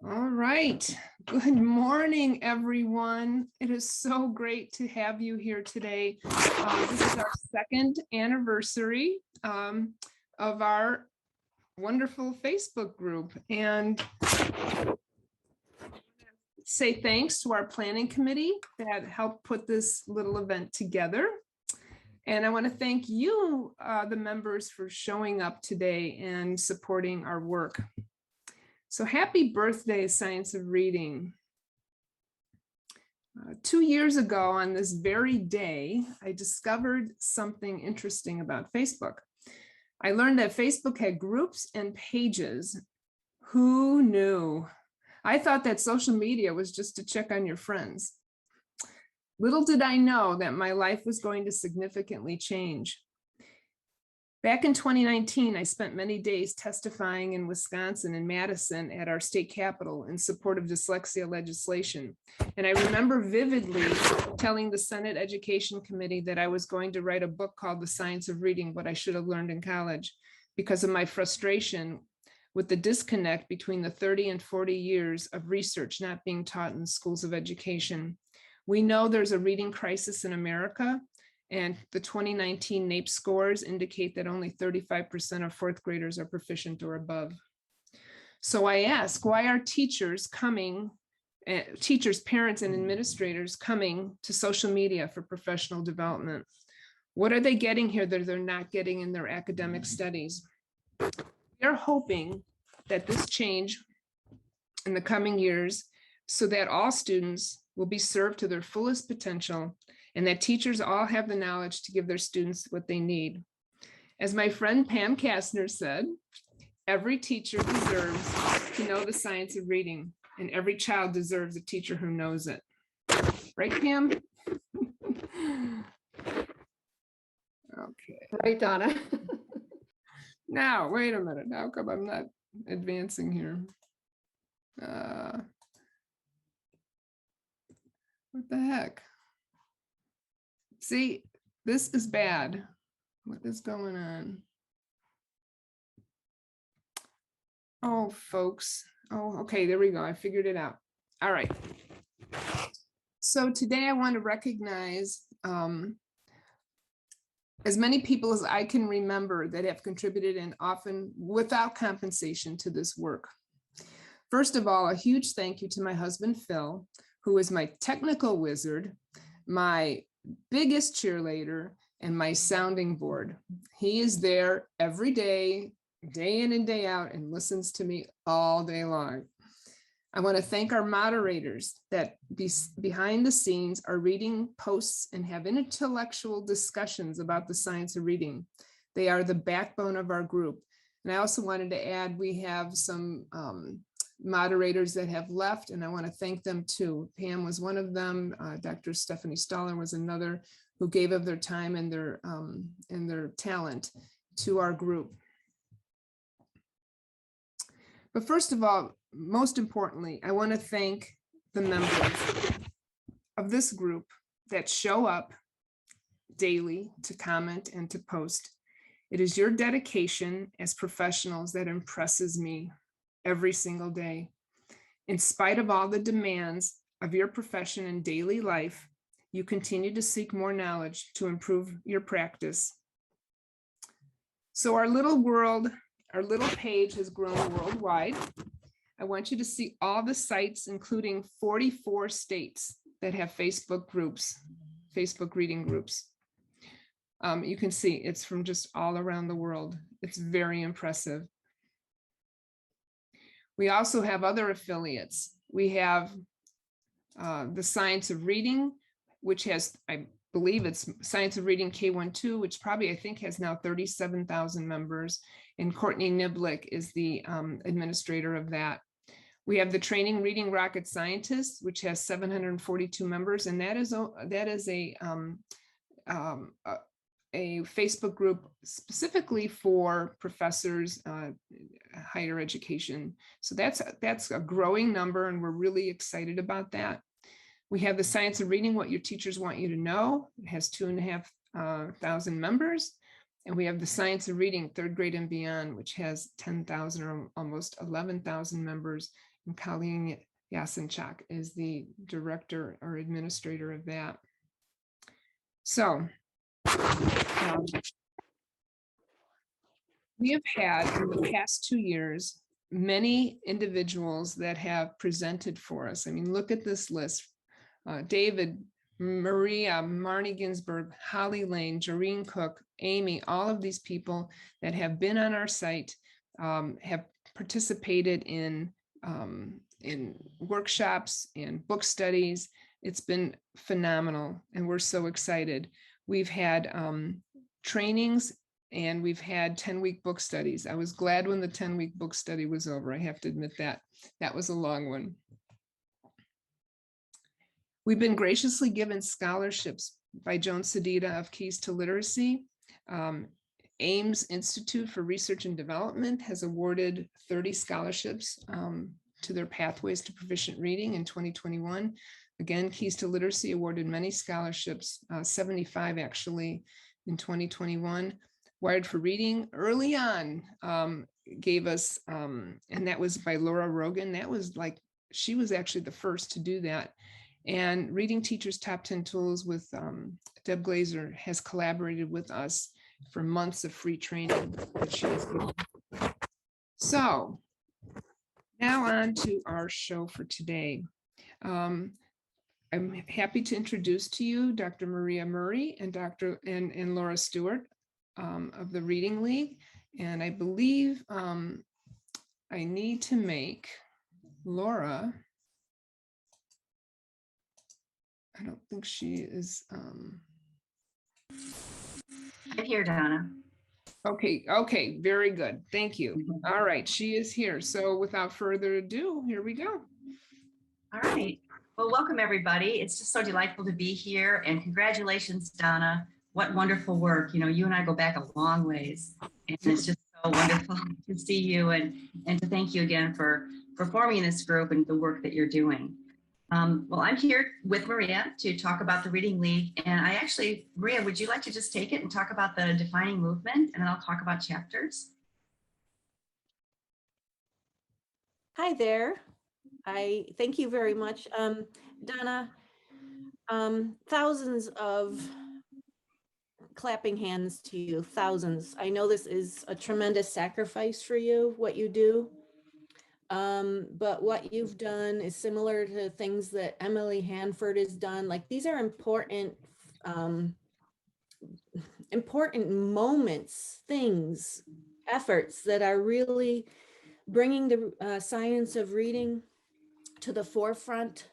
All right. Good morning, everyone. It is so great to have you here today. This is our second anniversary of our wonderful Facebook group. And say thanks to our planning committee that helped put this little event together. And I want to thank you, the members, for showing up today and supporting our work. So happy birthday, Science of Reading. 2 years ago on this very day, I discovered something interesting about Facebook. I learned that Facebook had groups and pages. Who knew? I thought that social media was just to check on your friends. Little did I know that my life was going to significantly change. Back in 2019, I spent many days testifying in Wisconsin and Madison at our state capitol in support of dyslexia legislation. And I remember vividly telling the Senate Education Committee that I was going to write a book called The Science of Reading, What I Should Have Learned in College, because of my frustration with the disconnect between the 30 and 40 years of research not being taught in schools of education. We know there's a reading crisis in America, and the 2019 NAEP scores indicate that only 35% of fourth graders are proficient or above. So I ask, why are teachers, parents, and administrators coming to social media for professional development? What are they getting here that they're not getting in their academic studies? They're hoping that this change in the coming years so that all students will be served to their fullest potential and that teachers all have the knowledge to give their students what they need. As my friend Pam Kastner said, every teacher deserves to know the science of reading, and every child deserves a teacher who knows it. Right, Pam? Okay. Right, Donna. Now, wait a minute. How come I'm not advancing here? What the heck? See, this is bad. What is going on? Oh, folks. Oh, okay, there we go. I figured it out. All right. So today I want to recognize as many people as I can remember that have contributed and often without compensation to this work. First of all, a huge thank you to my husband, Phil, who is my technical wizard, my biggest cheerleader, and my sounding board. He is there every day, day in and day out, and listens to me all day long. I want to thank our moderators that behind the scenes are reading posts and have intellectual discussions about the science of reading. They are the backbone of our group. And I also wanted to add, we have some moderators that have left, and I want to thank them too. Pam was one of them. Dr. Stephanie Stoller was another who gave of their time and their talent to our group. But first of all, most importantly, I want to thank the members of this group that show up daily to comment and to post. It is your dedication as professionals that impresses me every single day. In spite of all the demands of your profession and daily life, you continue to seek more knowledge to improve your practice. So our little world, our little page has grown worldwide. I want you to see all the sites, including 44 states that have Facebook groups, Facebook reading groups. You can see it's from just all around the world. It's very impressive. We also have other affiliates. We have the Science of Reading, which has, I believe it's Science of Reading K12, which probably I think has now 37,000 members. And Courtney Niblick is the administrator of that. We have the Training Reading Rocket Scientists, which has 742 members, and that is a Facebook group specifically for professors, higher education. So that's a growing number, and we're really excited about that. We have the Science of Reading, What Your Teachers Want You to Know. It has 2,500 members. And we have the Science of Reading, third grade and beyond, which has 10,000 or almost 11,000 members. and Colleen Yasinchak is the director or administrator of that. So we have had in the past 2 years many individuals that have presented for us. I mean, look at this list. David, Maria, Marnie Ginsburg, Holly Lane, Jareen Cook, Amy, all of these people that have been on our site, have participated in workshops and book studies. It's been phenomenal, and we're so excited. We've had trainings, and we've had 10-week book studies. I was glad when the 10-week book study was over. I have to admit that. That was a long one. We've been graciously given scholarships by Joan Sedita of Keys to Literacy. Ames Institute for Research and Development has awarded 30 scholarships to their Pathways to Proficient Reading in 2021. Again, Keys to Literacy awarded many scholarships, 75 actually in 2021. Wired for Reading early on gave us, and that was by Laura Rogan. That was like, she was actually the first to do that. And Reading Teachers Top 10 Tools with Deb Glazer has collaborated with us for months of free training that she has given. So now on to our show for today. I'm happy to introduce to you Dr. Maria Murray and and Laura Stewart of the Reading League. And I believe I need to make Laura, I don't think she is. I'm here, Donna. Okay, very good. Thank you. All right, she is here. So without further ado, here we go. All right. Well, welcome everybody. It's just so delightful to be here, and congratulations, Donna. What wonderful work. You know, you and I go back a long ways, and it's just so wonderful to see you and to thank you again for forming this group and the work that you're doing. Well, I'm here with Maria to talk about the Reading League, and Maria, would you like to just take it and talk about the defining movement, and then I'll talk about chapters? Hi there. I thank you very much, Donna. Thousands of clapping hands to you, thousands. I know this is a tremendous sacrifice for you, what you do. But what you've done is similar to things that Emily Hanford has done. Like, these are important, important moments, things, efforts that are really bringing the science of reading to the forefront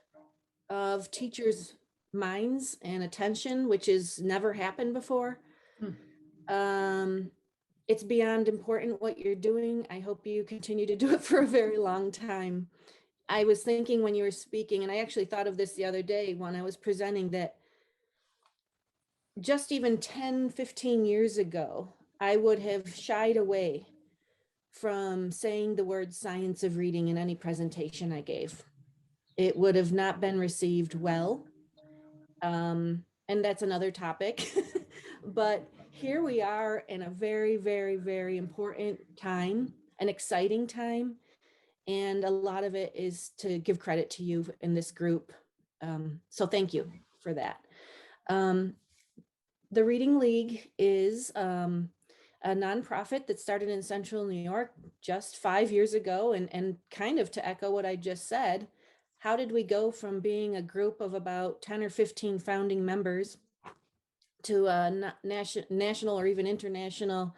of teachers' minds and attention, which has never happened before. It's beyond important what you're doing. I hope you continue to do it for a very long time. I was thinking when you were speaking, and I actually thought of this the other day when I was presenting, that just even 10, 15 years ago, I would have shied away from saying the word science of reading in any presentation I gave. It would have not been received well. And that's another topic. But here we are in a very, very, very important time, an exciting time. And a lot of it is to give credit to you in this group. So thank you for that. The Reading League is a nonprofit that started in Central New York just 5 years ago. And kind of to echo what I just said, how did we go from being a group of about 10 or 15 founding members to a national or even international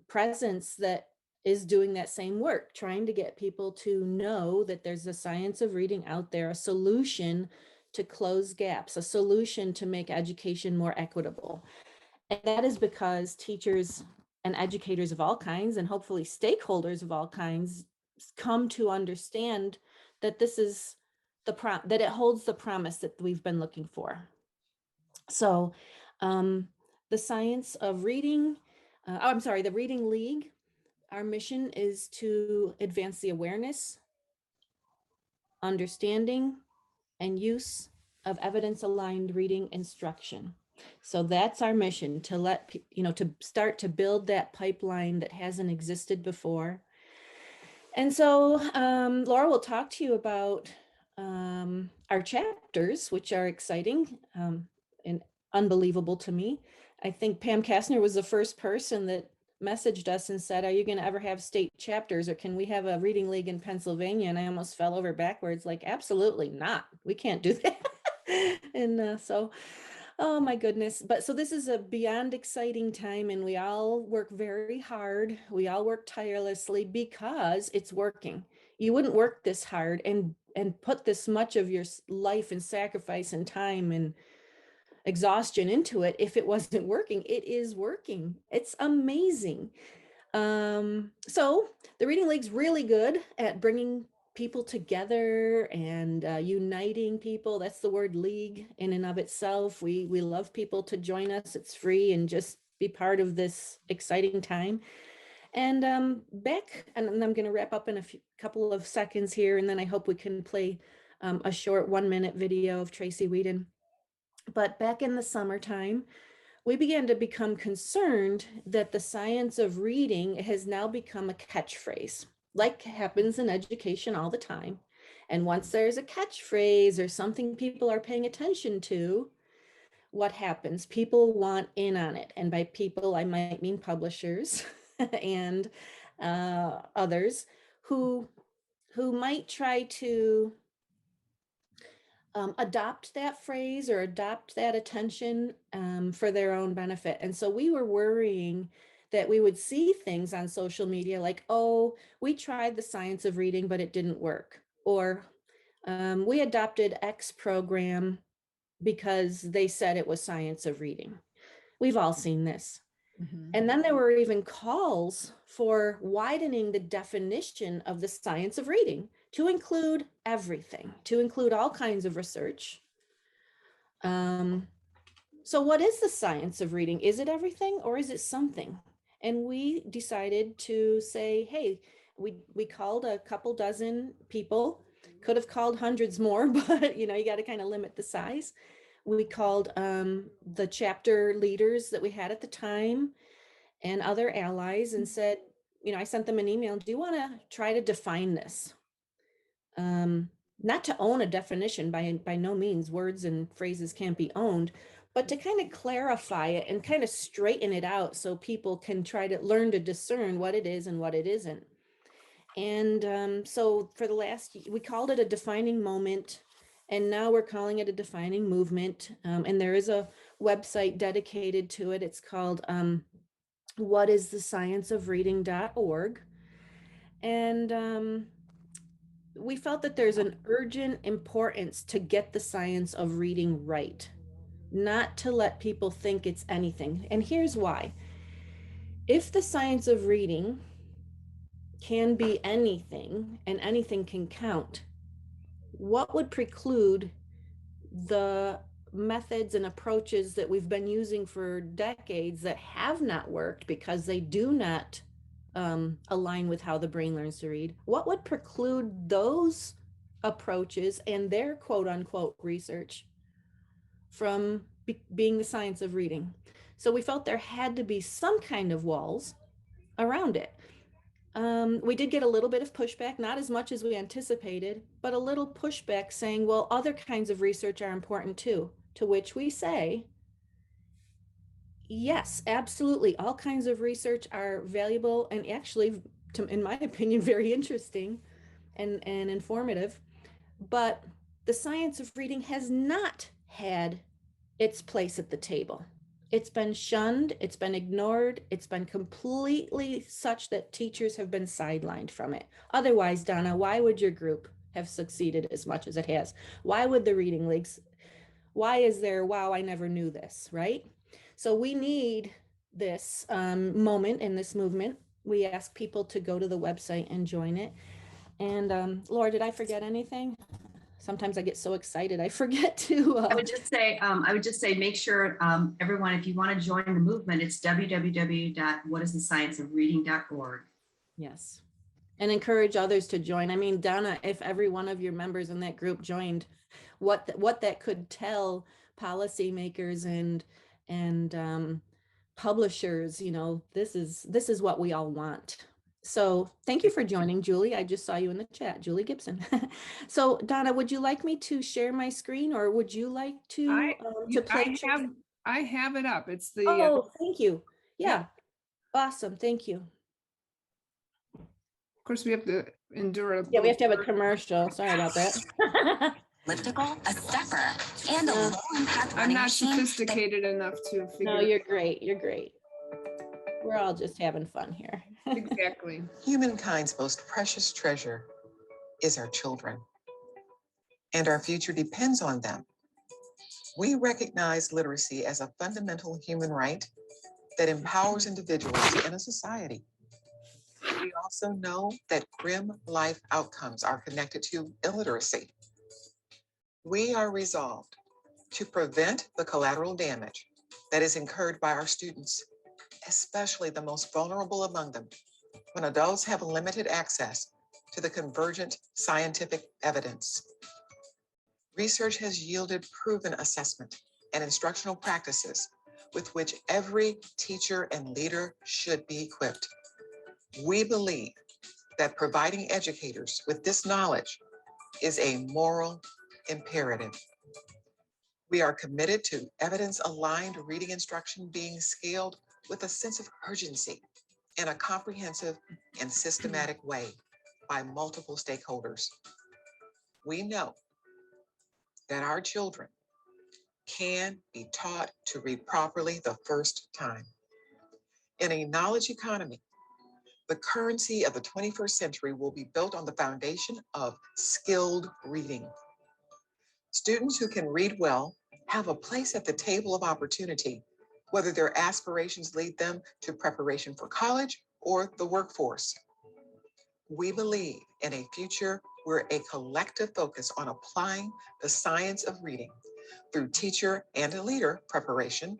presence that is doing that same work, trying to get people to know that there's a science of reading out there, a solution to close gaps, a solution to make education more equitable. And that is because teachers and educators of all kinds, and hopefully stakeholders of all kinds, come to understand that this is that it holds the promise that we've been looking for. So the science of reading, the Reading League, our mission is to advance the awareness, understanding, and use of evidence-aligned reading instruction. So that's our mission, to to start to build that pipeline that hasn't existed before. And so Laura will talk to you about our chapters, which are exciting and unbelievable to me. I think Pam Kastner was the first person that messaged us and said, are you going to ever have state chapters, or can we have a reading league in Pennsylvania? And I almost fell over backwards, like, absolutely not. We can't do that. And so, oh my goodness. But so this is a beyond exciting time, and we all work very hard. We all work tirelessly because it's working. You wouldn't work this hard and put this much of your life and sacrifice and time and exhaustion into it if it wasn't working. It is working. It's amazing. So the Reading League's really good at bringing people together and uniting people. That's the word league in and of itself. We love people to join us. It's free and just be part of this exciting time. And and I'm going to wrap up in a couple of seconds here, and then I hope we can play a short 1-minute video of Tracy Whedon. But back in the summertime, we began to become concerned that the science of reading has now become a catchphrase, like happens in education all the time. And once there's a catchphrase or something people are paying attention to, what happens? People want in on it. And by people, I might mean publishers and others who might try to adopt that phrase or adopt that attention for their own benefit. And so we were worrying that we would see things on social media like, oh, we tried the science of reading, but it didn't work. Or we adopted X program because they said it was science of reading. We've all seen this. Mhm. And then there were even calls for widening the definition of the science of reading to include everything, to include all kinds of research. So what is the science of reading? Is it everything or is it something? And we decided to say, hey, we called a couple dozen people, could have called hundreds more, but you got to kind of limit the size. We called the chapter leaders that we had at the time and other allies and said, I sent them an email. Do you want to try to define this? Not to own a definition, by no means. Words and phrases can't be owned, but to kind of clarify it and kind of straighten it out so people can try to learn to discern what it is and what it isn't. And so for the last, we called it a defining moment, and now we're calling it a defining movement. And there is a website dedicated to it. It's called whatisthescienceofreading.org. And we felt that there's an urgent importance to get the science of reading right, not to let people think it's anything. And here's why. If the science of reading can be anything and anything can count, what would preclude the methods and approaches that we've been using for decades that have not worked because they do not align with how the brain learns to read? What would preclude those approaches and their quote unquote research from being the science of reading? So we felt there had to be some kind of walls around it. We did get a little bit of pushback, not as much as we anticipated, but a little pushback saying, well, other kinds of research are important too, to which we say, yes, absolutely. All kinds of research are valuable and actually, in my opinion, very interesting and informative. But the science of reading has not had its place at the table. It's been shunned, it's been ignored, it's been completely such that teachers have been sidelined from it. Otherwise, Donna, why would your group have succeeded as much as it has? Why would the reading leagues? Why is there, wow, I never knew this, right? So we need this moment in this movement. We ask people to go to the website and join it. And Laura, did I forget anything? Sometimes I get so excited, I forget to. I would just say, make sure everyone, if you want to join the movement, it's www.whatisthescienceofreading.org. Yes. And encourage others to join. I mean, Donna, if every one of your members in that group joined, what that could tell policymakers and publishers, this is what we all want. So thank you for joining, Julie. I just saw you in the chat, Julie Gibson. So Donna, would you like me to share my screen, or would you like to play? I have it up. It's the Oh, thank you. Yeah, yep. Awesome. Thank you. Of course, we have to endure Yeah, we have to have a commercial. Sorry about that. Elliptical, a stepper, and a low-impact I'm running not machine. sophisticated enough to figure. No, you're great. You're great. We're all just having fun here. Exactly. Humankind's most precious treasure is our children, and our future depends on them. We recognize literacy as a fundamental human right that empowers individuals in a society. We also know that grim life outcomes are connected to illiteracy. We are resolved to prevent the collateral damage that is incurred by our students, especially the most vulnerable among them, when adults have limited access to the convergent scientific evidence. Research has yielded proven assessment and instructional practices with which every teacher and leader should be equipped. We believe that providing educators with this knowledge is a moral imperative. We are committed to evidence-aligned reading instruction being scaled with a sense of urgency in a comprehensive and systematic way by multiple stakeholders. We know that our children can be taught to read properly the first time. In a knowledge economy, the currency of the 21st century will be built on the foundation of skilled reading. Students who can read well have a place at the table of opportunity, whether their aspirations lead them to preparation for college or the workforce. We believe in a future where a collective focus on applying the science of reading through teacher and leader preparation,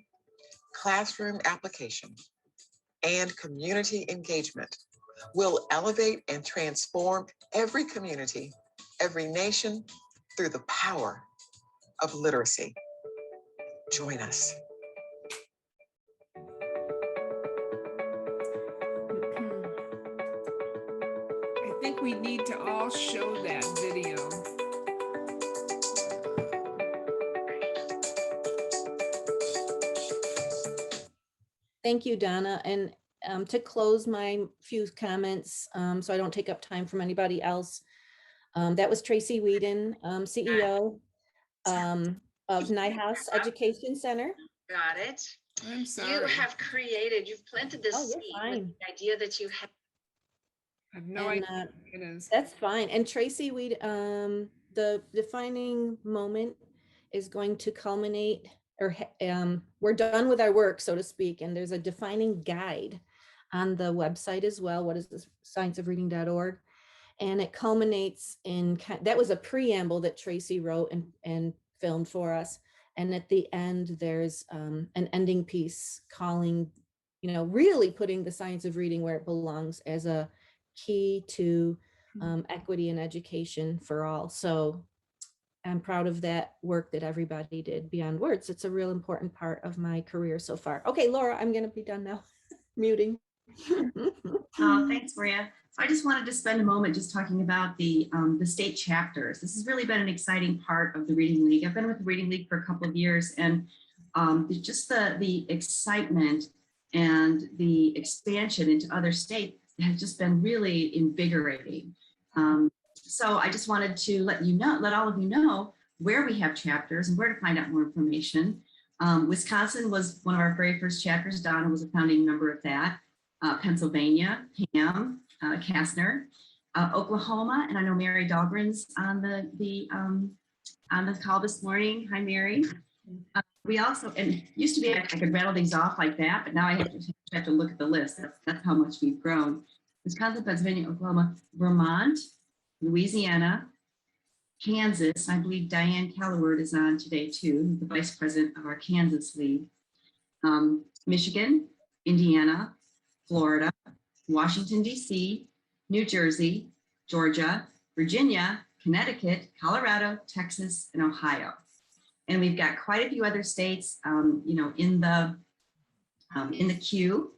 classroom application, and community engagement will elevate and transform every community, every nation through the power of literacy. Join us. I think we need to all show that video. Thank you, Donna. And to close my few comments, so I don't take up time from anybody else, that was Tracy Whedon, CEO of NIHOS Education Center. Got it. I'm sorry. You've planted this Oh, you're seed fine. with the idea that you have. I have no idea what it is. That's fine. And Tracy, the defining moment is going to culminate, or we're done with our work, so to speak, and there's a defining guide on the website as well. What is this? scienceofreading.org. And it culminates in, that was a preamble that Tracy wrote and filmed for us. And at the end, there's an ending piece calling, really putting the science of reading where it belongs as a key to equity in education for all. So I'm proud of that work that everybody did beyond words. It's a real important part of my career so far. Okay, Laura, I'm going to be done now. Muting. Thanks, Maria. So I just wanted to spend a moment just talking about the state chapters. This has really been an exciting part of the Reading League. I've been with the Reading League for a couple of years, and just the excitement and the expansion into other states has just been really invigorating. So I just wanted to let all of you know where we have chapters and where to find out more information. Wisconsin was one of our very first chapters. Donna was a founding member of that. Pennsylvania, Pam Kastner, Oklahoma, and I know Mary Dahlgren's on the call this morning. Hi, Mary. We also, and used to be I could rattle these off like that, but now I have to look at the list. That's how much we've grown. Wisconsin, Pennsylvania, Oklahoma, Vermont, Louisiana, Kansas. I believe Diane Calloward is on today too, the vice president of our Kansas League. Michigan, Indiana, Florida, Washington, D.C., New Jersey, Georgia, Virginia, Connecticut, Colorado, Texas, and Ohio. And we've got quite a few other states, in the queue.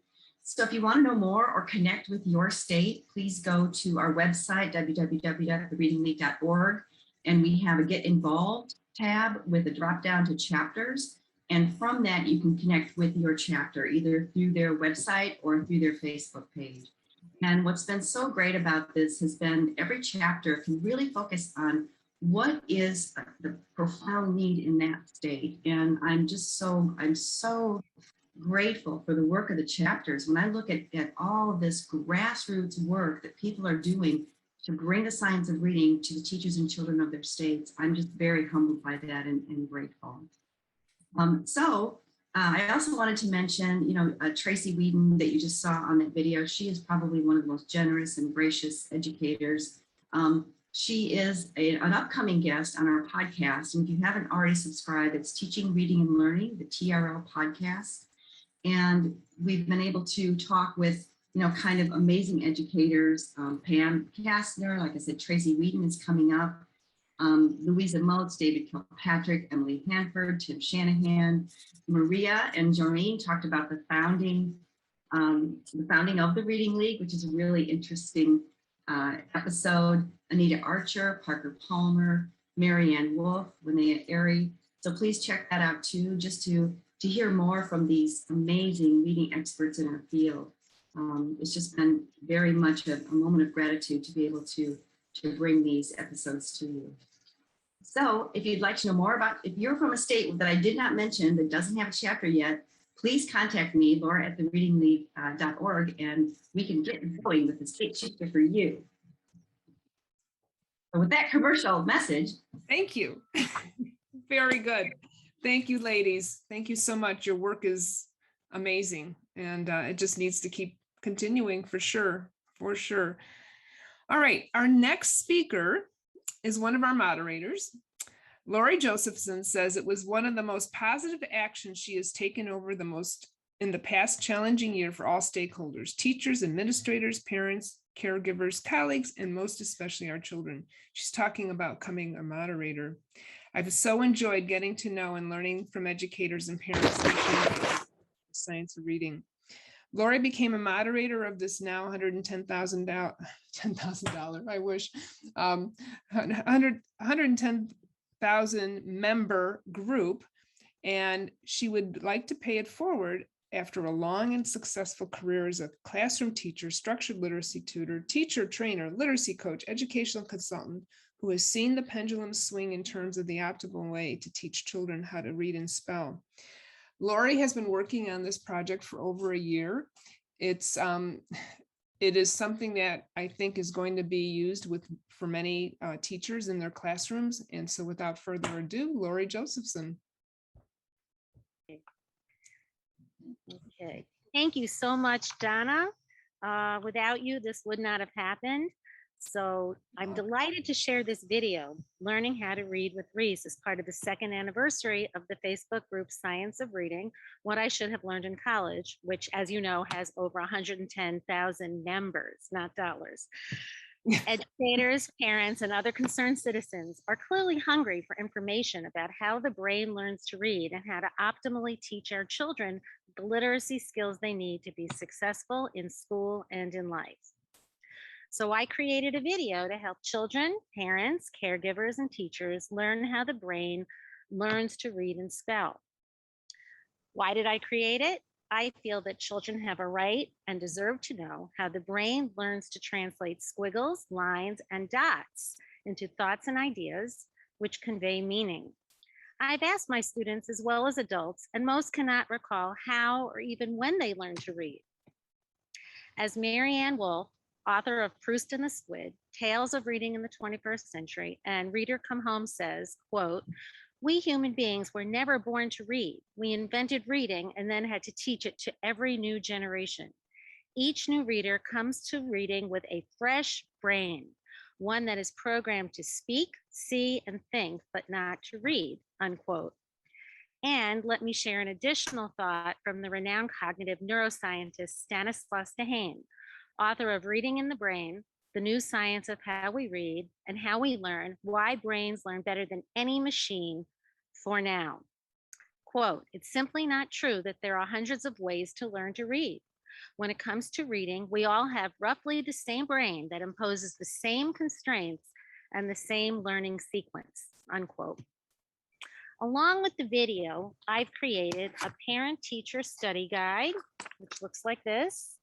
So if you want to know more or connect with your state, please go to our website, www.thereadingleague.org, and we have a Get Involved tab with a drop down to chapters. And from that, you can connect with your chapter, either through their website or through their Facebook page. And what's been so great about this has been every chapter can really focus on what is the profound need in that state. And I'm so grateful for the work of the chapters. When I look at all of this grassroots work that people are doing to bring the science of reading to the teachers and children of their states, I'm just very humbled by that and grateful. I also wanted to mention, Tracy Whedon that you just saw on that video. She is probably one of the most generous and gracious educators. She is an upcoming guest on our podcast. And if you haven't already subscribed, it's Teaching, Reading, and Learning, the TRL podcast. And we've been able to talk with, kind of amazing educators. Pam Kastner, like I said, Tracy Whedon is coming up. Louisa Motes, David Kilpatrick, Emily Hanford, Tim Shanahan, Maria and Joreen talked about the founding of the Reading League, which is a really interesting episode. Anita Archer, Parker Palmer, Marianne Wolf, Linnea Airy. So please check that out too, just to hear more from these amazing reading experts in our field. It's just been very much a moment of gratitude to be able to bring these episodes to you. So if you'd like to know more about, if you're from a state that I did not mention that doesn't have a chapter yet, please contact me, Laura at thereadingleague.org, and we can get going with the state chapter for you. So with that commercial message. Thank you. Very good. Thank you, ladies. Thank you so much. Your work is amazing, and it just needs to keep continuing for sure, for sure. All right, our next speaker is one of our moderators. Lori Josephson says it was one of the most positive actions she has taken over in the past challenging year for all stakeholders, teachers, administrators, parents, caregivers, colleagues, and most especially our children. She's talking about becoming a moderator. I've so enjoyed getting to know and learning from educators and parents the science of reading. Lori became a moderator of this now $110,000, I wish, 110,000 member group, and she would like to pay it forward after a long and successful career as a classroom teacher, structured literacy tutor, teacher, trainer, literacy coach, educational consultant, who has seen the pendulum swing in terms of the optimal way to teach children how to read and spell. Lori has been working on this project for over a year. It is something that I think is going to be used for many teachers in their classrooms. And so without further ado, Lori Josephson. Okay, thank you so much, Donna. Without you, this would not have happened. So I'm delighted to share this video, Learning How to Read with Reese, as part of the second anniversary of the Facebook group Science of Reading, What I Should Have Learned in College, which, as you know, has over 110,000 members, not dollars. Educators, parents, and other concerned citizens are clearly hungry for information about how the brain learns to read and how to optimally teach our children the literacy skills they need to be successful in school and in life. So I created a video to help children, parents, caregivers, and teachers learn how the brain learns to read and spell. Why did I create it? I feel that children have a right and deserve to know how the brain learns to translate squiggles, lines, and dots into thoughts and ideas which convey meaning. I've asked my students as well as adults, and most cannot recall how or even when they learned to read. As Marianne Wolf, author of Proust and the Squid, Tales of Reading in the 21st Century, and Reader Come Home says, quote, "We human beings were never born to read. We invented reading and then had to teach it to every new generation. Each new reader comes to reading with a fresh brain, one that is programmed to speak, see, and think, but not to read," unquote. And let me share an additional thought from the renowned cognitive neuroscientist Stanislas Dehaene, author of Reading in the Brain, The New Science of How We Read and How We Learn, Why Brains Learn Better Than Any Machine for Now. Quote, "It's simply not true that there are hundreds of ways to learn to read. When it comes to reading, we all have roughly the same brain that imposes the same constraints and the same learning sequence, unquote. Along with the video, I've created a parent-teacher study guide, which looks like this.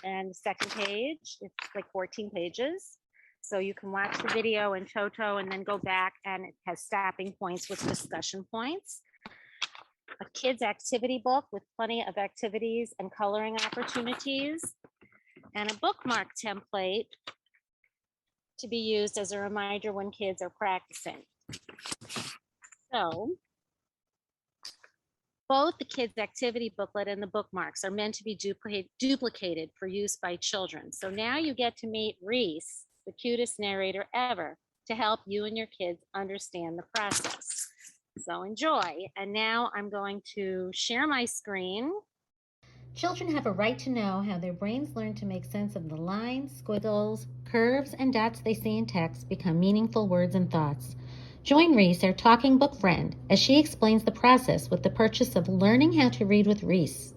And the second page, it's like 14 pages. So you can watch the video in toto and then go back, and it has stopping points with discussion points. A kid's activity book with plenty of activities and coloring opportunities, and a bookmark template to be used as a reminder when kids are practicing. So both the kids' activity booklet and the bookmarks are meant to be duplicated for use by children. So now you get to meet Reese, the cutest narrator ever, to help you and your kids understand the process. So enjoy. And now I'm going to share my screen. Children have a right to know how their brains learn to make sense of the lines, squiggles, curves, and dots they see in text become meaningful words and thoughts. Join Reese, our talking book friend, as she explains the process with the purchase of Learning How to Read with Reese.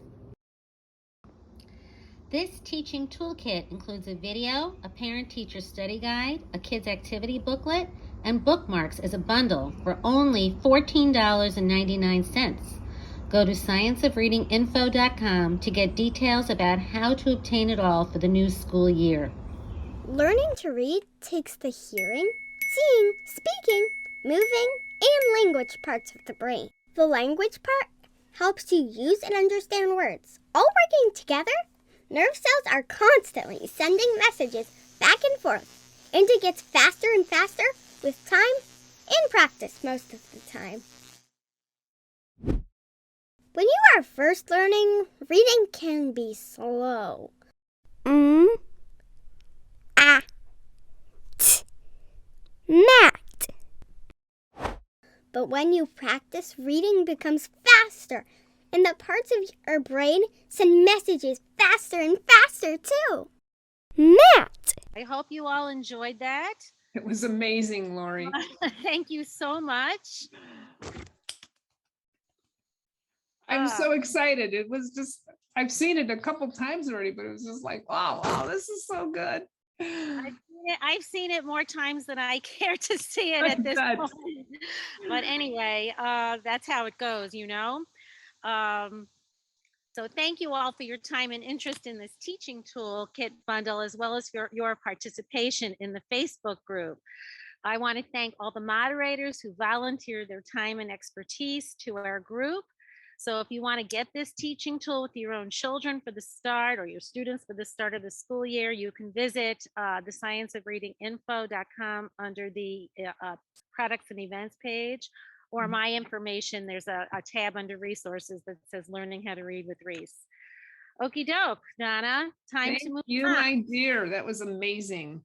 This teaching toolkit includes a video, a parent-teacher study guide, a kid's activity booklet, and bookmarks as a bundle for only $14.99. Go to scienceofreadinginfo.com to get details about how to obtain it all for the new school year. Learning to read takes the hearing, seeing, speaking, moving, and language parts of the brain. The language part helps you use and understand words. All working together, nerve cells are constantly sending messages back and forth, and it gets faster and faster with time and practice most of the time. When you are first learning, reading can be slow. Mat. But when you practice, reading becomes faster, and the parts of your brain send messages faster and faster too. Mat. I hope you all enjoyed that. It was amazing, Lori. Thank you so much. I'm so excited. It was just, I've seen it a couple times already, but it was just like, wow, this is so good. I've seen it more times than I care to see it at this point. But anyway, that's how it goes, you know. So thank you all for your time and interest in this teaching toolkit bundle, as well as your participation in the Facebook group. I want to thank all the moderators who volunteer their time and expertise to our group. So if you want to get this teaching tool with your own children for the start, or your students for the start of the school year, you can visit the scienceofreadinginfo.com under the products and events page, or my information. There's a tab under resources that says Learning How to Read with Reese. Okie doke, Donna, time to move you, on. my dear. That was amazing.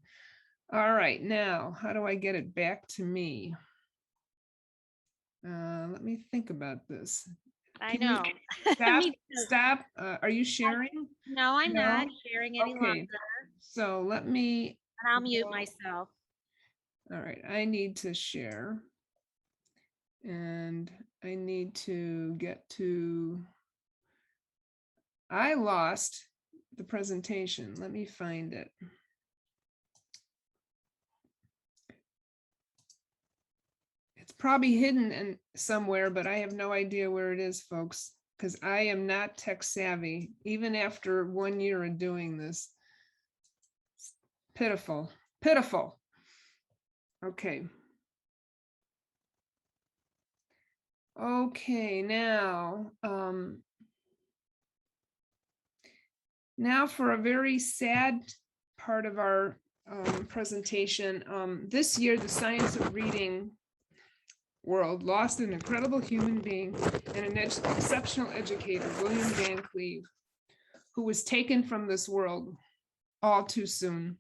All right, now, how do I get it back to me? Let me think about this. I know. Stop. Are you sharing? No, I'm not sharing any longer. So let me. And I'll mute myself. All right, I need to share. And I need to get to. I lost the presentation. Let me find it. It's probably hidden in somewhere, but I have no idea where it is, folks, because I am not tech savvy, even after 1 year of doing this. It's pitiful, pitiful. Okay. Okay, now for a very sad part of our presentation. This year, the science of reading world lost an incredible human being and an exceptional educator, William Van Cleve, who was taken from this world all too soon.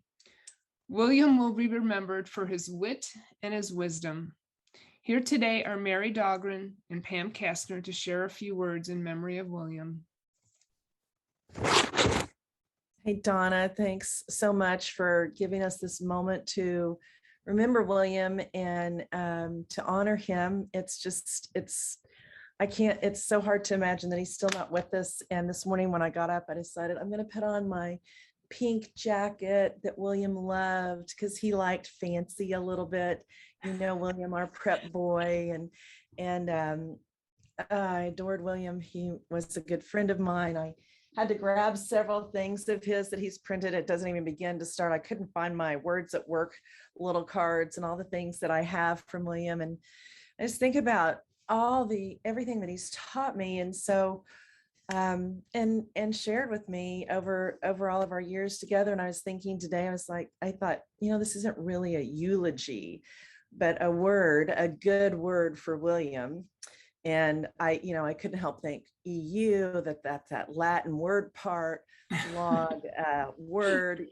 William will be remembered for his wit and his wisdom. Here today are Mary Dahlgren and Pam Kastner to share a few words in memory of William. Hey, Donna, thanks so much for giving us this moment to remember William and to honor him. I can't, it's so hard to imagine that he's still not with us. And this morning when I got up, I decided I'm going to put on my pink jacket that William loved because he liked fancy a little bit. William, our prep boy, and I adored William. He was a good friend of mine. I had to grab several things of his that he's printed. It doesn't even begin to start. I couldn't find my words at work little cards and all the things that I have from William. And I just think about everything that he's taught me. And so, and shared with me over all of our years together. And I was thinking today, I thought, this isn't really a eulogy, but a good word for William. And I couldn't help think EU, that's that Latin word part, log word,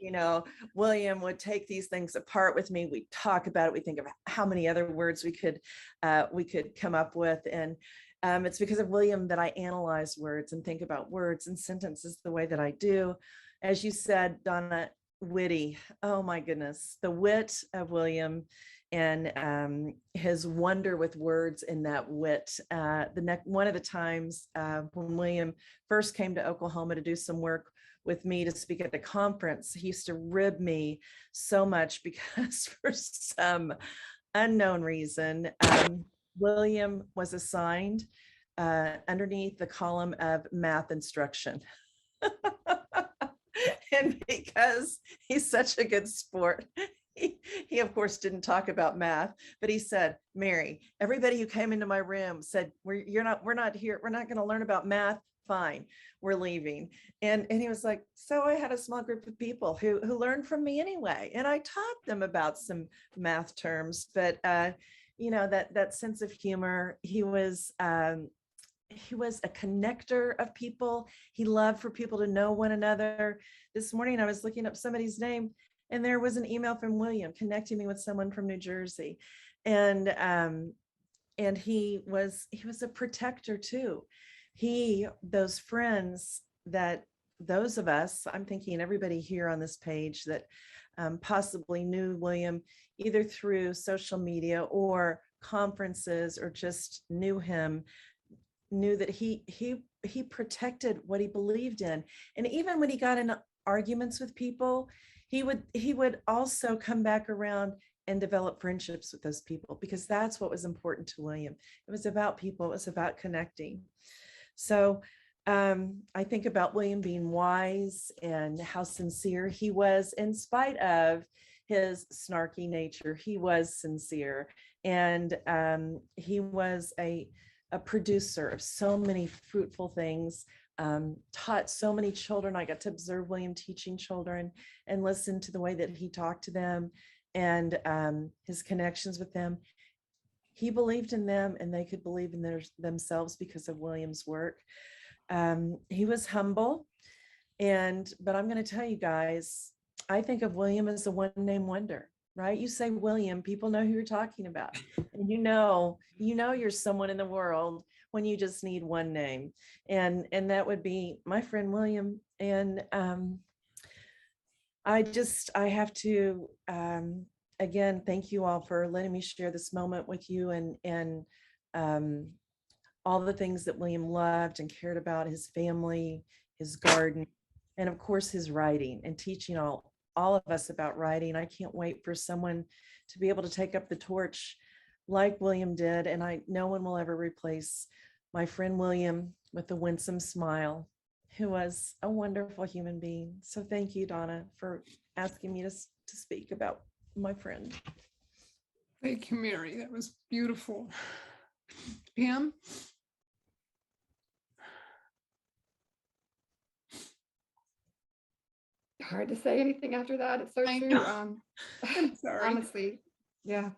William would take these things apart with me. We talk about it. We think of how many other words we could come up with. And it's because of William that I analyze words and think about words and sentences the way that I do. As you said, Donna, witty. Oh my goodness, the wit of William and his wonder with words in that wit. One of the times when William first came to Oklahoma to do some work with me to speak at the conference, he used to rib me so much because for some unknown reason, William was assigned underneath the column of math instruction. And because he's such a good sport, he of course didn't talk about math, but he said, Mary, everybody who came into my room said, we're not here. We're not going to learn about math. Fine, we're leaving. And he was like, so I had a small group of people who learned from me anyway. And I taught them about some math terms, but that sense of humor, he was a connector of people. He loved for people to know one another. This morning, I was looking up somebody's name and there was an email from William connecting me with someone from New Jersey. And he was a protector too. Those friends that those of us, I'm thinking everybody here on this page that possibly knew William either through social media or conferences or just knew him, knew that he protected what he believed in. And even when he got in arguments with people, he would also come back around and develop friendships with those people, because that's what was important to William. It was about people. It was about connecting. So I think about William being wise and how sincere he was in spite of his snarky nature. He was sincere, and he was a producer of so many fruitful things, taught so many children. I got to observe William teaching children and listen to the way that he talked to them and his connections with them. He believed in them and they could believe in themselves because of William's work. He was humble, but I'm going to tell you guys, I think of William as a one-name wonder. Right? You say William, people know who you're talking about. And you know you're someone in the world when you just need one name. And that would be my friend William. And I have to again thank you all for letting me share this moment with you and all the things that William loved and cared about, his family, his garden, and of course his writing and teaching all of us about writing. I can't wait for someone to be able to take up the torch like William did. And no one will ever replace my friend William with a winsome smile, who was a wonderful human being. So thank you, Donna, for asking me to speak about my friend. Thank you, Mary. That was beautiful. Pam? Hard to say anything after that. It's so true. I'm sorry. Honestly, yeah.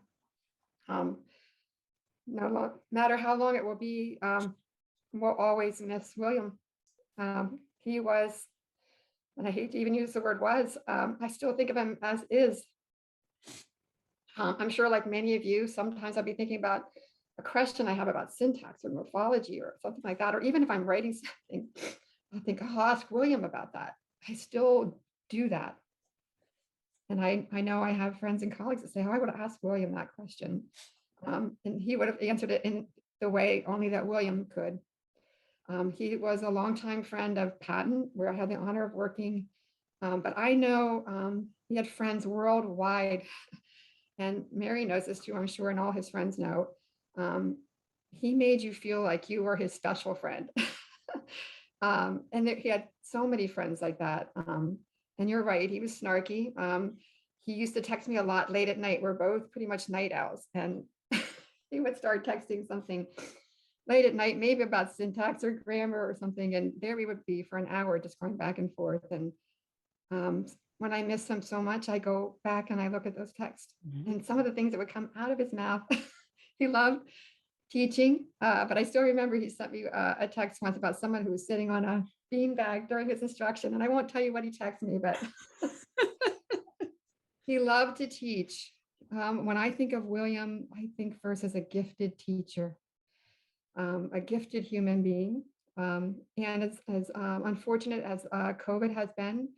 No matter how long it will be, we'll always miss William. He was, and I hate to even use the word was, I still think of him as is. I'm sure like many of you, sometimes I'll be thinking about a question I have about syntax or morphology or something like that, or even if I'm writing something, I'll think, oh, I'll ask William about that. I still do that. And I know I have friends and colleagues that say, oh, I would have asked William that question. And he would have answered it in the way only that William could. He was a longtime friend of Patton, where I had the honor of working. But I know he had friends worldwide. And Mary knows this too, I'm sure, and all his friends know. He made you feel like you were his special friend. And he had so many friends like that. And you're right, he was snarky. He used to text me a lot late at night. We're both pretty much night owls. And he would start texting something late at night, maybe about syntax or grammar or something. And there we would be for an hour just going back and forth. And when I miss him so much, I go back and I look at those texts and some of the things that would come out of his mouth. He loved teaching, but I still remember he sent me a text once about someone who was sitting on a beanbag during his instruction. And I won't tell you what he texted me, but he loved to teach. When I think of William, I think first as a gifted teacher, a gifted human being. And as unfortunate as COVID has been,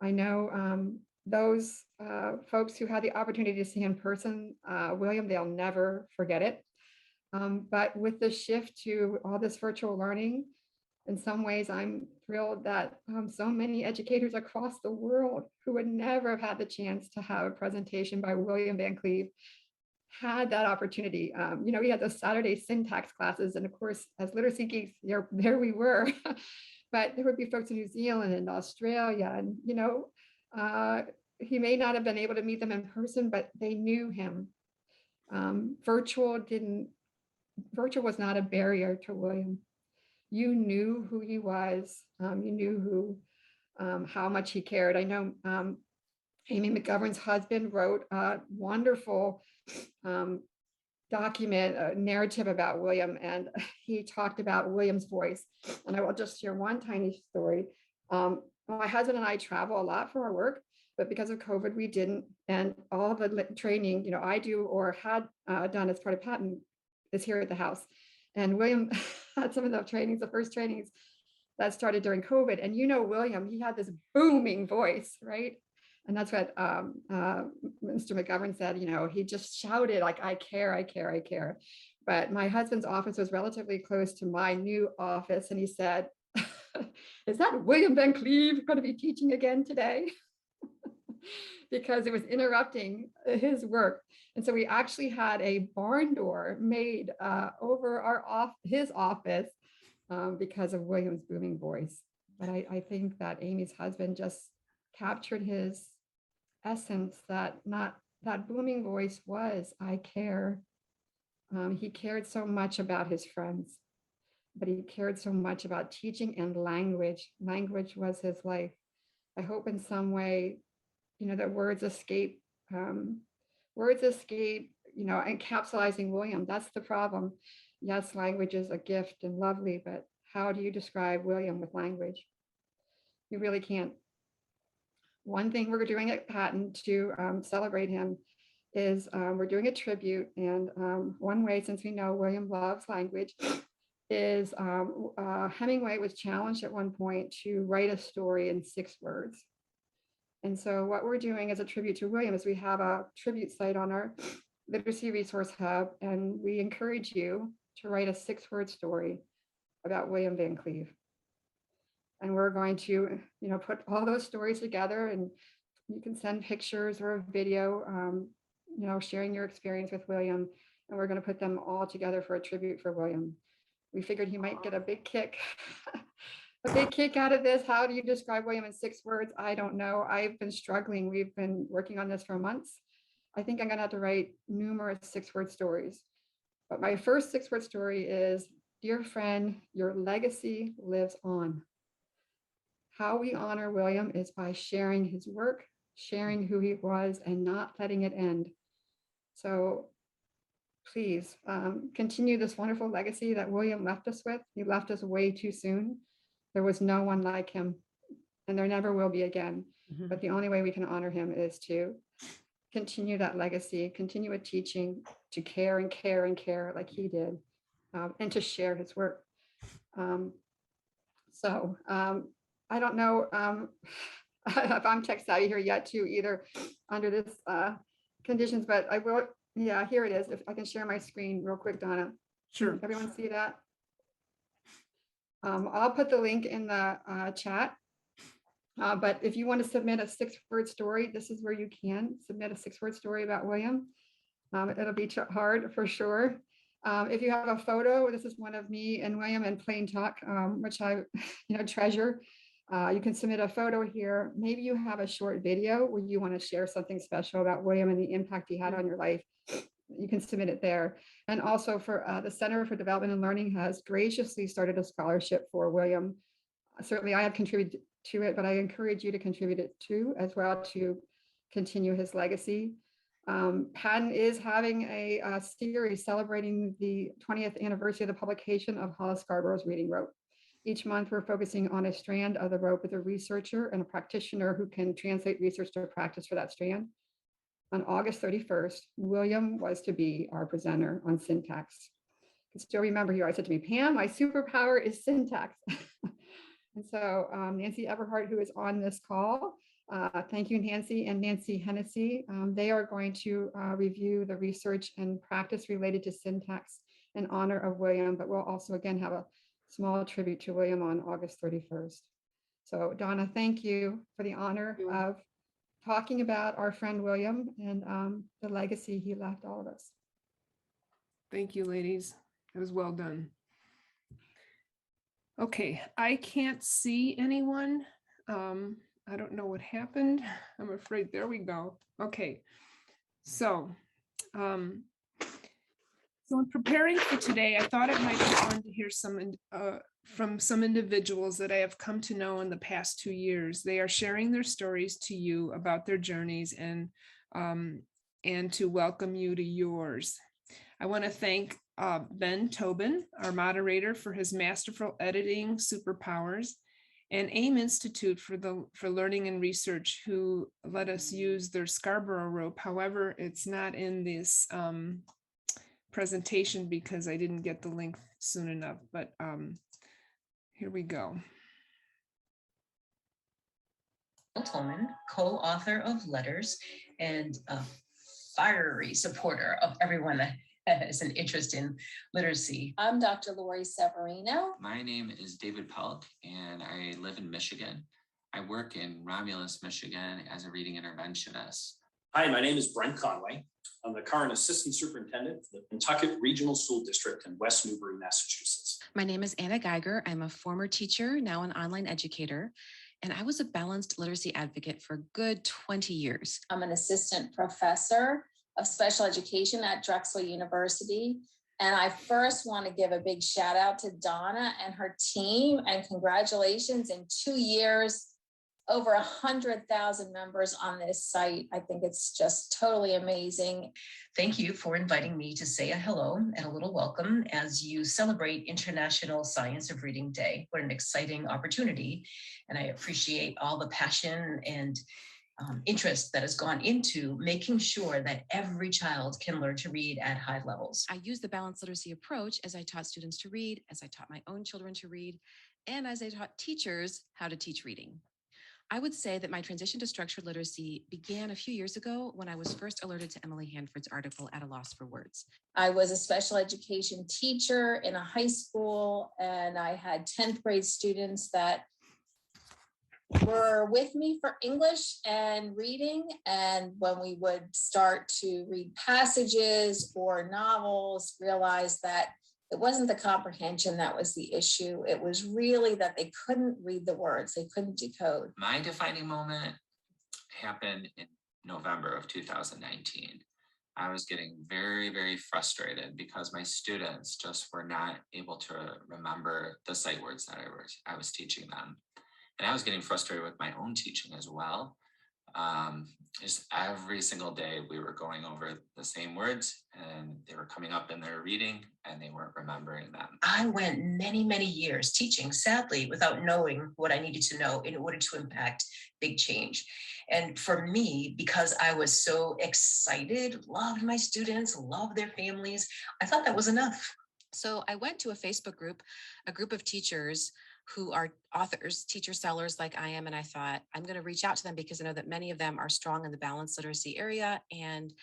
I know those folks who had the opportunity to see in person, William, they'll never forget it. But with the shift to all this virtual learning, in some ways, I'm thrilled that so many educators across the world who would never have had the chance to have a presentation by William Van Cleve had that opportunity. You know, we had those Saturday syntax classes, and of course, as literacy geeks, there we were. But there would be folks in New Zealand and Australia, and you know, he may not have been able to meet them in person, but they knew him. Virtual was not a barrier to William. You knew who he was. You knew how much he cared. I know Amy McGovern's husband wrote a wonderful document, a narrative about William, and he talked about William's voice. And I will just share one tiny story. My husband and I travel a lot for our work, but because of COVID, we didn't. And all of the training, you know, I do or had done as part of Patton is here at the house. And William had some of the trainings, the first trainings that started during COVID. And you know, William, he had this booming voice, right? And that's what Mr. McGovern said, you know, he just shouted like, I care, I care, I care. But my husband's office was relatively close to my new office. And he said, is that William Van Cleve going to be teaching again today? Because it was interrupting his work. And so we actually had a barn door made over his office because of William's booming voice. But I think that Amy's husband just captured his essence, that booming voice was, I care. He cared so much about his friends, but he cared so much about teaching and language. Language was his life. I hope in some way, you know, that words escape, you know, encapsulating William. That's the problem. Yes, language is a gift and lovely, but how do you describe William with language? You really can't. One thing we're doing at Patton to celebrate him is we're doing a tribute. And one way, since we know William loves language, is Hemingway was challenged at one point to write a story in 6 words. And so what we're doing as a tribute to William is we have a tribute site on our Literacy Resource Hub, and we encourage you to write a 6-word story about William Van Cleve. And we're going to, you know, put all those stories together, and you can send pictures or a video, you know, sharing your experience with William, and we're going to put them all together for a tribute for William. We figured he might get a big kick. A big kick out of this. How do you describe William in 6 words? I don't know. I've been struggling. We've been working on this for months. I think I'm going to have to write numerous 6-word stories. But my first 6-word story is, dear friend, your legacy lives on. How we honor William is by sharing his work, sharing who he was, and not letting it end. So please continue this wonderful legacy that William left us with. He left us way too soon. There was no one like him, and there never will be again. But the only way we can honor him is to continue that legacy, continue with teaching, to care and care and care like he did, and to share his work. I don't know if I'm tech savvy here yet too, either under this conditions, but I will, yeah, here it is. If I can share my screen real quick, Donna. Sure. Everyone see that? I'll put the link in the chat. But if you want to submit a 6-word story, this is where you can submit a 6-word story about William. It'll be hard for sure. If you have a photo, this is one of me and William in plain talk, which I treasure. You can submit a photo here. Maybe you have a short video where you want to share something special about William and the impact he had on your life. You can submit it there. And also for the Center for Development and Learning has graciously started a scholarship for William. Certainly I have contributed to it, but I encourage you to contribute it too, as well, to continue his legacy. Patton is having a series celebrating the 20th anniversary of the publication of Hollis Scarborough's Reading Rope. Each month, we're focusing on a strand of the rope with a researcher and a practitioner who can translate research to practice for that strand. On August 31st, William was to be our presenter on syntax. I can still remember he always said to me, Pam, my superpower is syntax. And so Nancy Everhart, who is on this call, thank you, Nancy, and Nancy Hennessy. They are going to review the research and practice related to syntax in honor of William, but we'll also again have a small tribute to William on August 31st. So Donna, thank you for the honor of talking about our friend William and the legacy he left all of us. Thank you, ladies. It was well done. Okay, I can't see anyone. I don't know what happened. I'm afraid, there we go. Okay, so in preparing for today, I thought it might be fun to hear from some individuals that I have come to know in the past 2 years. They are sharing their stories to you about their journeys and to welcome you to yours. I want to thank Ben Tobin, our moderator, for his masterful editing superpowers, and AIM Institute for Learning and Research, who let us use their Scarborough rope. However, it's not in this presentation because I didn't get the link soon enough, but here we go. Tolman, co-author of Letters and a fiery supporter of everyone that has an interest in literacy. I'm Dr. Lori Severino. My name is David Pelk, and I live in Michigan. I work in Romulus, Michigan as a reading interventionist. Hi, my name is Brent Conway. I'm the current Assistant Superintendent for the Pentucket Regional School District in West Newbury, Massachusetts. My name is Anna Geiger. I'm a former teacher, now an online educator, and I was a balanced literacy advocate for a good 20 years. I'm an assistant professor of special education at Drexel University. And I first want to give a big shout out to Donna and her team, and congratulations. In 2 years, over 100,000 members on this site. I think it's just totally amazing. Thank you for inviting me to say a hello and a little welcome as you celebrate International Science of Reading Day. What an exciting opportunity. And I appreciate all the passion and interest that has gone into making sure that every child can learn to read at high levels. I use the balanced literacy approach as I taught students to read, as I taught my own children to read, and as I taught teachers how to teach reading. I would say that my transition to structured literacy began a few years ago when I was first alerted to Emily Hanford's article, At a Loss for Words. I was a special education teacher in a high school, and I had 10th grade students that were with me for English and reading. And when we would start to read passages or novels, realized that it wasn't the comprehension that was the issue. It was really that they couldn't read the words. They couldn't decode. My defining moment happened in November of 2019. I was getting very, very frustrated because my students just were not able to remember the sight words that I was teaching them. And I was getting frustrated with my own teaching as well. Just every single day we were going over the same words and they were coming up in their reading and they weren't remembering them. I went many, many years teaching, sadly, without knowing what I needed to know in order to impact big change. And for me, because I was so excited, loved my students, loved their families, I thought that was enough. So I went to a Facebook group, a group of teachers who are authors, teacher sellers like I am. And I thought, I'm going to reach out to them because I know that many of them are strong in the balanced literacy area and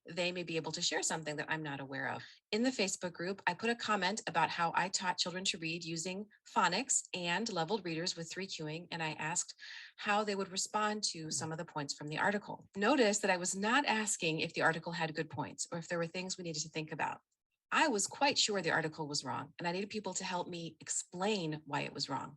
they may be able to share something that I'm not aware of. In the Facebook group, I put a comment about how I taught children to read using phonics and leveled readers with 3Qing, and I asked how they would respond to some of the points from the article. Notice that I was not asking if the article had good points or if there were things we needed to think about. I was quite sure the article was wrong, and I needed people to help me explain why it was wrong.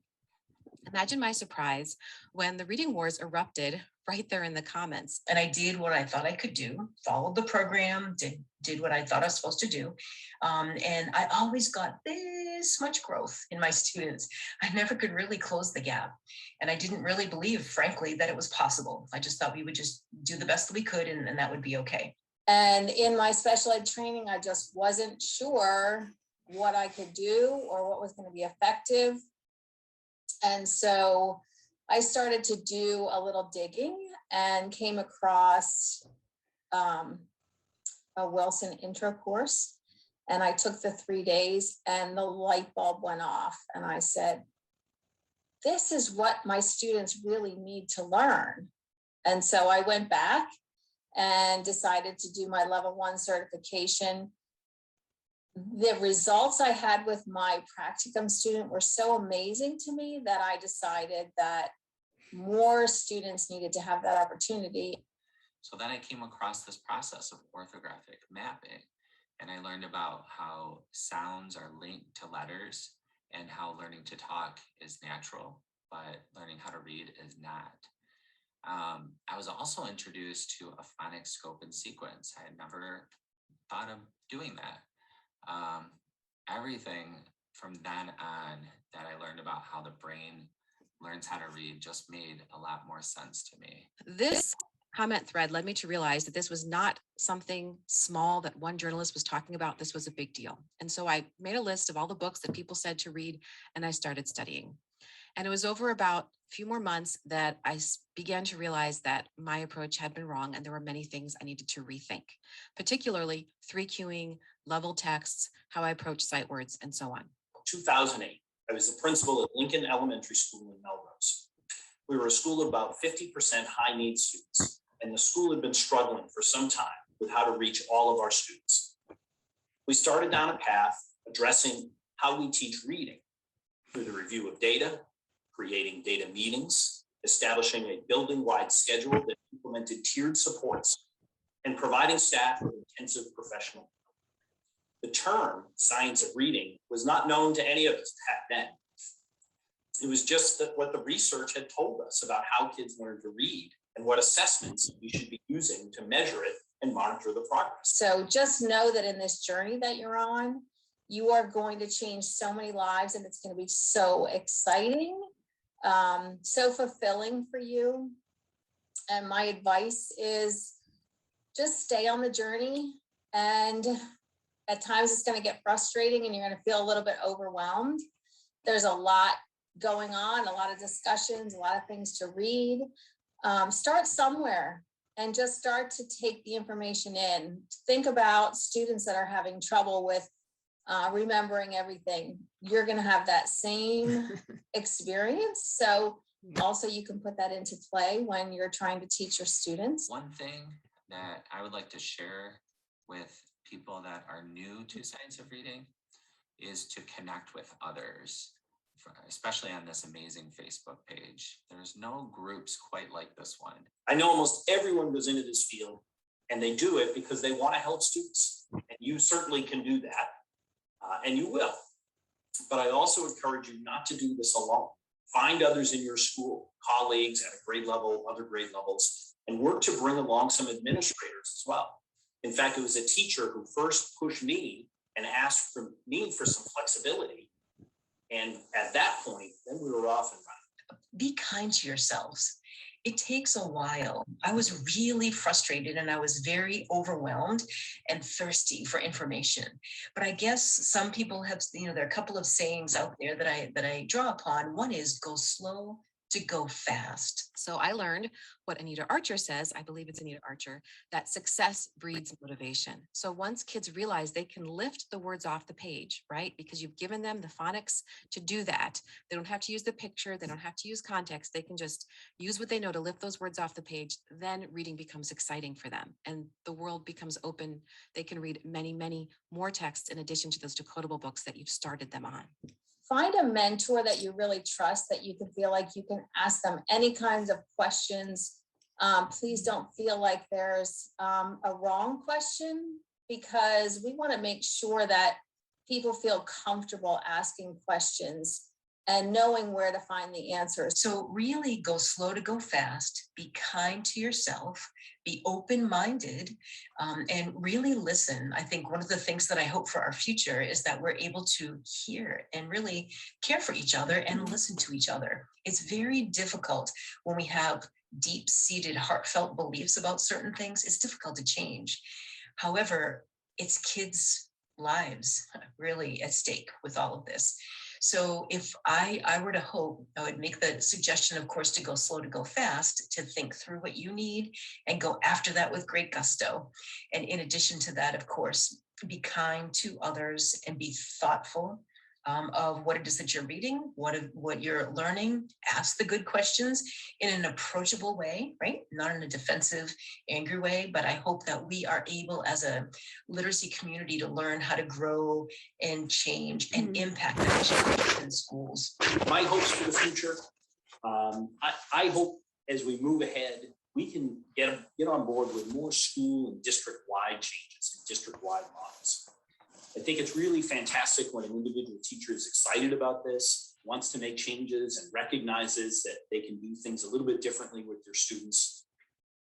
Imagine my surprise when the reading wars erupted right there in the comments. And I did what I thought I could do, followed the program, did what I thought I was supposed to do. And I always got this much growth in my students. I never could really close the gap. And I didn't really believe, frankly, that it was possible. I just thought we would just do the best that we could and that would be okay. And in my special ed training, I just wasn't sure what I could do or what was going to be effective. And so I started to do a little digging and came across a Wilson intro course. And I took the 3 days and the light bulb went off. And I said, this is what my students really need to learn. And so I went back and decided to do my level 1 certification. The results I had with my practicum student were so amazing to me that I decided that more students needed to have that opportunity. So then I came across this process of orthographic mapping, and I learned about how sounds are linked to letters and how learning to talk is natural, but learning how to read is not. I was also introduced to a phonics scope and sequence. I had never thought of doing that. Everything from then on that I learned about how the brain learns how to read just made a lot more sense to me. This comment thread led me to realize that this was not something small that one journalist was talking about. This was a big deal. And so I made a list of all the books that people said to read, and I started studying. And it was over about a few more months that I began to realize that my approach had been wrong and there were many things I needed to rethink, particularly 3Qing, level texts, how I approach sight words, and so on. 2008, I was the principal at Lincoln Elementary School in Melrose. We were a school of about 50% high need students, and the school had been struggling for some time with how to reach all of our students. We started down a path addressing how we teach reading through the review of data, creating data meetings, establishing a building-wide schedule that implemented tiered supports, and providing staff with intensive professional. The term science of reading was not known to any of us back then. It was just that what the research had told us about how kids learn to read and what assessments we should be using to measure it and monitor the progress. So just know that in this journey that you're on, you are going to change so many lives, and it's going to be so exciting, so fulfilling for you. And my advice is just stay on the journey, and at times it's going to get frustrating and you're going to feel a little bit overwhelmed. There's a lot going on, a lot of discussions, a lot of things to read. Start somewhere and just start to take the information in. Think about students that are having trouble with remembering everything. You're going to have that same experience. So also you can put that into play when you're trying to teach your students. One thing that I would like to share with people that are new to science of reading is to connect with others, especially on this amazing Facebook page. There's no groups quite like this one. I know almost everyone goes into this field and they do it because they want to help students. And you certainly can do that, and you will. But I also encourage you not to do this alone. Find others in your school, colleagues at a grade level, other grade levels, and work to bring along some administrators as well. In fact, it was a teacher who first pushed me and asked for me for some flexibility. And at that point, then we were off and running. Be kind to yourselves. It takes a while. I was really frustrated and I was very overwhelmed and thirsty for information. But I guess some people have, there are a couple of sayings out there that I draw upon. One is go slow to go fast. So I learned what Anita Archer says, I believe it's Anita Archer, that success breeds motivation. So once kids realize they can lift the words off the page, right? Because you've given them the phonics to do that. They don't have to use the picture. They don't have to use context. They can just use what they know to lift those words off the page. Then reading becomes exciting for them and the world becomes open. They can read many, many more texts in addition to those decodable books that you've started them on. Find a mentor that you really trust, that you can feel like you can ask them any kinds of questions. Please don't feel like there's a wrong question, because we want to make sure that people feel comfortable asking questions and knowing where to find the answers. So really go slow to go fast, be kind to yourself, be open-minded, and really listen. I think one of the things that I hope for our future is that we're able to hear and really care for each other and listen to each other. It's very difficult when we have deep-seated, heartfelt beliefs about certain things. It's difficult to change. However, it's kids' lives really at stake with all of this. So if I were to hope, I would make the suggestion, of course, to go slow to go fast, to think through what you need and go after that with great gusto. And in addition to that, of course, be kind to others and be thoughtful of what it is that you're reading, what you're learning. Ask the good questions in an approachable way, right? Not in a defensive, angry way, but I hope that we are able as a literacy community to learn how to grow and change and impact that change in schools. My hopes for the future, I hope as we move ahead, we can get on board with more school and district-wide changes and district-wide models. I think it's really fantastic when an individual teacher is excited about this, wants to make changes and recognizes that they can do things a little bit differently with their students.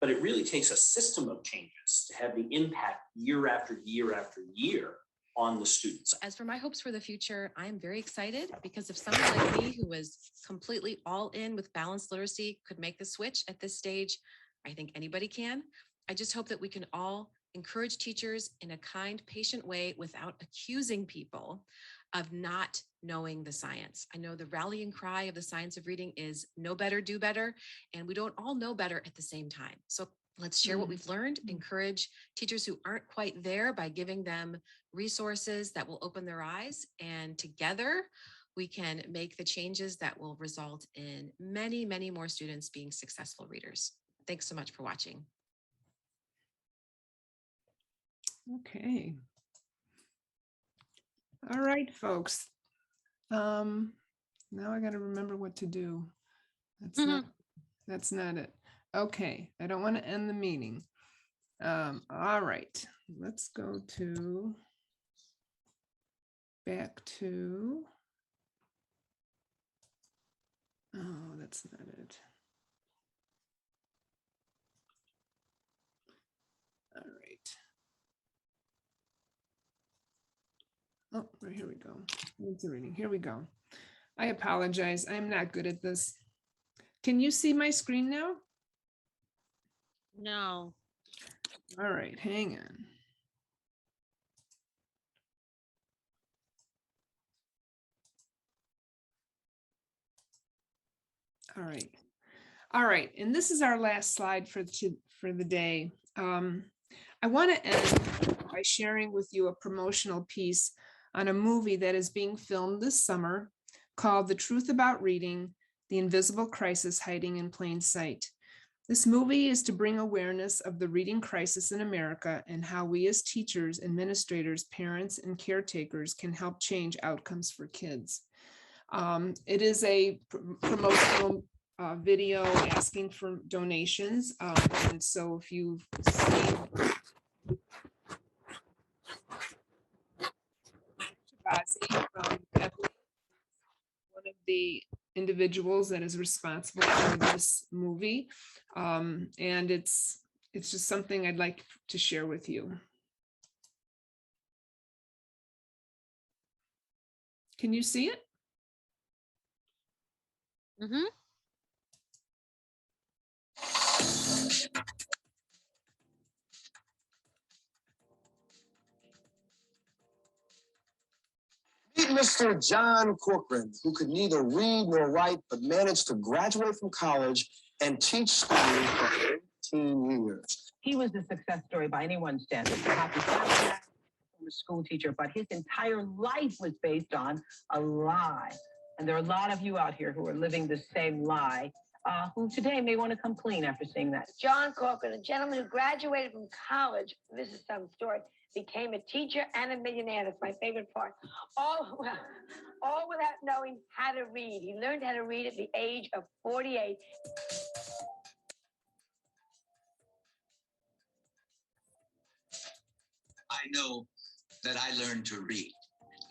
But it really takes a system of changes to have the impact year after year after year on the students. As for my hopes for the future, I am very excited because if someone like me who was completely all in with balanced literacy could make the switch at this stage, I think anybody can. I just hope that we can all encourage teachers in a kind, patient way without accusing people of not knowing the science. I know the rallying cry of the science of reading is know better, do better, and we don't all know better at the same time. So let's share what we've learned, encourage teachers who aren't quite there by giving them resources that will open their eyes, and together we can make the changes that will result in many, many more students being successful readers. Thanks so much for watching. Okay. All right, folks. Now I got to remember what to do. That's not it. Okay, I don't want to end the meeting. All right, let's go back to, oh, that's not it. All right. Oh, right, here we go. It's a reading. Here we go. I apologize. I'm not good at this. Can you see my screen now? No. All right, hang on. All right. All right, and this is our last slide for the day. I want to end by sharing with you a promotional piece on a movie that is being filmed this summer called The Truth About Reading: The Invisible Crisis Hiding in Plain Sight. This movie is to bring awareness of the reading crisis in America and how we as teachers, administrators, parents, and caretakers can help change outcomes for kids. It is a promotional video asking for donations. And so if you've seen one of the individuals that is responsible for this movie, and it's just something I'd like to share with you. Can you see it? Mm-hmm. Mr. John Corcoran, who could neither read nor write, but managed to graduate from college and teach school for 18 years. He was a success story by anyone's standard. Perhaps he started out as a school teacher, but his entire life was based on a lie. And there are a lot of you out here who are living the same lie, who today may want to come clean after seeing that. John Corcoran, a gentleman who graduated from college, this is some story, became a teacher and a millionaire. That's my favorite part. All without knowing how to read. He learned how to read at the age of 48. I know that I learned to read,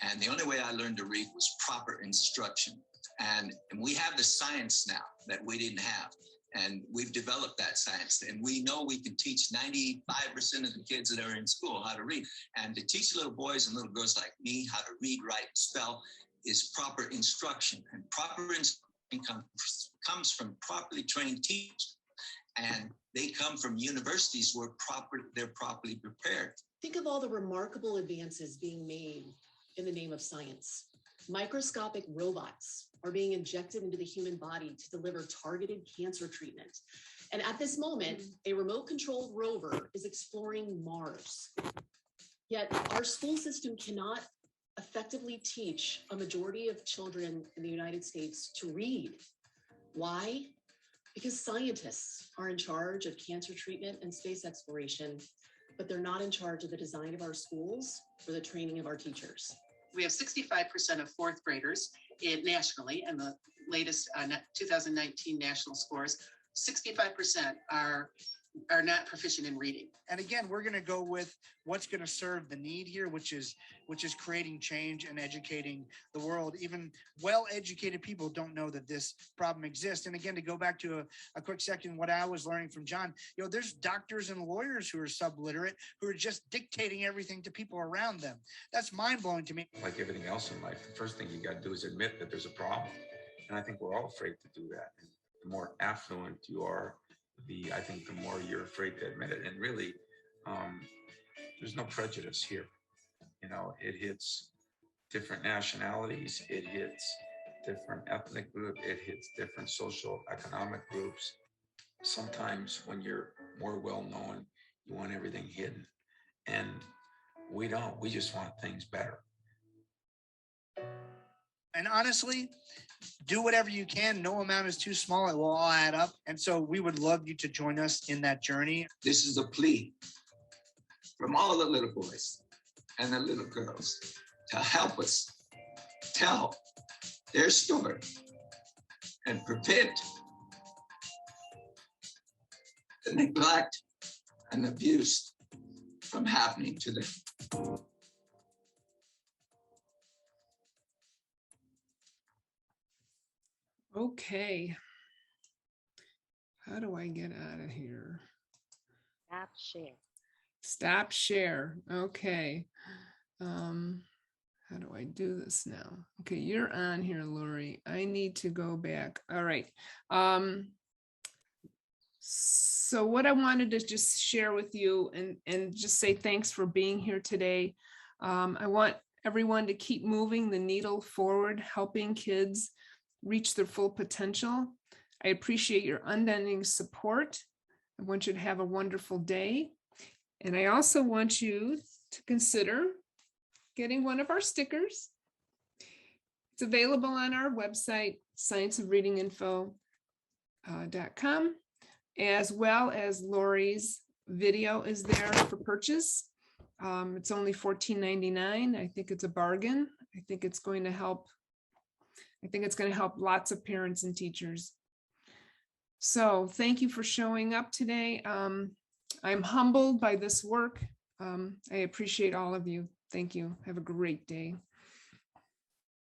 and the only way I learned to read was proper instruction. And we have the science now that we didn't have. And we've developed that science, and we know we can teach 95% of the kids that are in school how to read. And to teach little boys and little girls like me how to read, write, and spell is proper instruction. And proper instruction comes from properly trained teachers. And they come from universities where they're properly prepared. Think of all the remarkable advances being made in the name of science. Microscopic robots are being injected into the human body to deliver targeted cancer treatment. And at this moment, a remote-controlled rover is exploring Mars. Yet our school system cannot effectively teach a majority of children in the United States to read. Why? Because scientists are in charge of cancer treatment and space exploration, but they're not in charge of the design of our schools or the training of our teachers. We have 65% of fourth graders nationally, and the latest 2019 national scores, 65% are not proficient in reading. And again, we're going to go with what's going to serve the need here, which is creating change and educating the world. Even well-educated people don't know that this problem exists. And again, to go back to a quick second, what I was learning from John, there's doctors and lawyers who are subliterate, who are just dictating everything to people around them. That's mind-blowing to me. Like everything else in life, the first thing you got to do is admit that there's a problem. And I think we're all afraid to do that. And the more affluent you are, I think the more you're afraid to admit it. And really, there's no prejudice here. It hits different nationalities, it hits different ethnic groups, it hits different social economic groups. Sometimes when you're more well-known, you want everything hidden. And we don't, we just want things better. And honestly, do whatever you can. No amount is too small. It will all add up. And so we would love you to join us in that journey. This is a plea from all the little boys and the little girls to help us tell their story and prevent the neglect and abuse from happening to them. Okay. How do I get out of here? Stop share. Stop share. Okay. How do I do this now? Okay, you're on here, Lori. I need to go back. All right. So what I wanted to just share with you and just say thanks for being here today. I want everyone to keep moving the needle forward, helping kids reach their full potential. I appreciate your unending support. I want you to have a wonderful day. And I also want you to consider getting one of our stickers. It's available on our website, scienceofreadinginfo.com, as well as Lori's video is there for purchase. It's only $14.99. I think it's a bargain. I think it's going to help. I think it's going to help lots of parents and teachers. So thank you for showing up today. I'm humbled by this work. I appreciate all of you. Thank you. Have a great day.